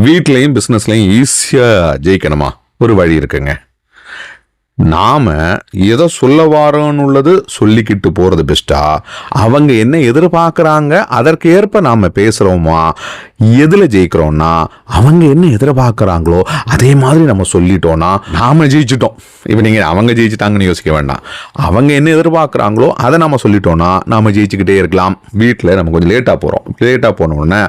வீட்லையும் பிஸ்னஸ்லையும் ஈஸியாக ஜெயிக்கணுமா? ஒரு வழி இருக்குங்க. நாம எதை சொல்ல வாரோன்னு உள்ளது சொல்லிக்கிட்டு போறது பெஸ்டா, அவங்க என்ன எதிர்பார்க்குறாங்க அதற்கு ஏற்ப நாம பேசுறோமா? எதுல ஜெயிக்கிறோம்னா அவங்க என்ன எதிர்பார்க்குறாங்களோ அதே மாதிரி நம்ம சொல்லிட்டோம்னா நாம ஜெயிச்சிட்டோம். இப்போ நீங்க அவங்க ஜெயிச்சிட்டாங்கன்னு யோசிக்க வேண்டாம். அவங்க என்ன எதிர்பார்க்குறாங்களோ அதை நாம சொல்லிட்டோம்னா நாம ஜெயிச்சுக்கிட்டே இருக்கலாம். வீட்டில் நம்ம கொஞ்சம் லேட்டாக போனோடனே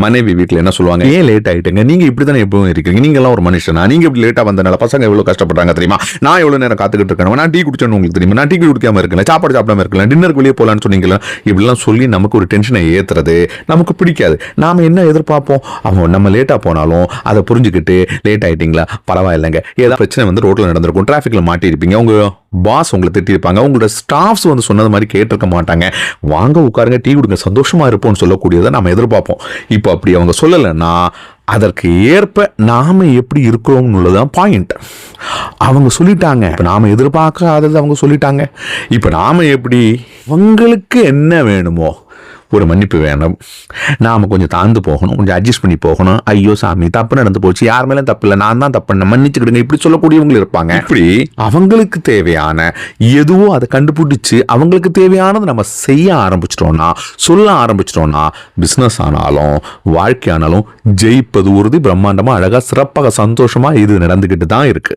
மனைவி வீட்டில் என்ன சொல்லுவாங்க? ஏன் லேட் ஆகிட்டுங்க, நீங்கள் இப்படி தானே எப்பவும் இருக்கீங்க, நீங்களாம் ஒரு மனுஷனா, நீங்கள் இப்படி லேட்டாக வந்தனால பசங்க எவ்வளோ கஷ்டப்படுறாங்க தெரியுமா? நான் எவ்வளோ நேரம் காத்துக்கிட்டு இருக்கேன், நான் டீ குடிச்சேன்னு உங்களுக்கு தெரியுமா, நான் டீ குடிக்காம இருக்கல, சாப்பாடு சாப்பிடாம இருக்கல, டின்னருக்கு வெளியே போகலான்னு சொன்னீங்களா? இப்படிலாம் சொல்லி நமக்கு ஒரு டென்ஷனை ஏற்றுறது நமக்கு பிடிக்காது. நாம் என்ன எதிர்பார்ப்போம்? அவங்க நம்ம லேட்டாக போனாலும் அதை புரிஞ்சுக்கிட்டு லேட் ஆகிட்டீங்களா பரவாயில்லைங்க, ஏதாவது பிரச்சனை வந்து ரோட்டில் நடந்திருக்கும், டிராஃபிக்கில் மாட்டியிருப்பீங்க, உங்கள் பாஸ் உங்களை திட்டிருப்பாங்க, உங்களோட ஸ்டாஃப்ஸ் வந்து சொன்னது மாதிரி கேட்டிருக்க மாட்டாங்க, வாங்க உட்காருங்க டீ குடுங்க சந்தோஷமா இருப்போம்னு சொல்லக்கூடியதை நம்ம எதிர்பார்ப்போம். இப்போ அப்படி அவங்க சொல்லலைன்னா அதற்கு ஏற்ப நாம எப்படி இருக்கிறோம்னு உள்ளதான் பாயிண்ட். அவங்க சொல்லிட்டாங்க, இப்போ நாம எதிர்பார்க்காதது அவங்க சொல்லிட்டாங்க. இப்போ நாம எப்படி அவங்களுக்கு என்ன வேணுமோ ஒரு மன்னிப்பு வேணும், நாம் கொஞ்சம் தாழ்ந்து போகணும், கொஞ்சம் அட்ஜஸ்ட் பண்ணி போகணும். ஐயோ சாமி தப்பு நடந்து போச்சு, யார் மேலும் தப்பு இல்லை, நான் தான் தப்பு, மன்னிச்சுக்கிடுங்க, இப்படி சொல்லக்கூடியவங்க இருப்பாங்க. இப்படி அவங்களுக்கு தேவையான எதுவோ அதை கண்டுபிடிச்சு அவங்களுக்கு தேவையானது நம்ம செய்ய ஆரம்பிச்சிட்டோம்னா, சொல்ல ஆரம்பிச்சிட்டோம்னா, பிஸ்னஸ் ஆனாலும் வாழ்க்கை ஆனாலும் ஜெயிப்பது உறுதி. பிரம்மாண்டமாக அழகாக சிறப்பாக சந்தோஷமாக இது நடந்துக்கிட்டு தான் இருக்கு.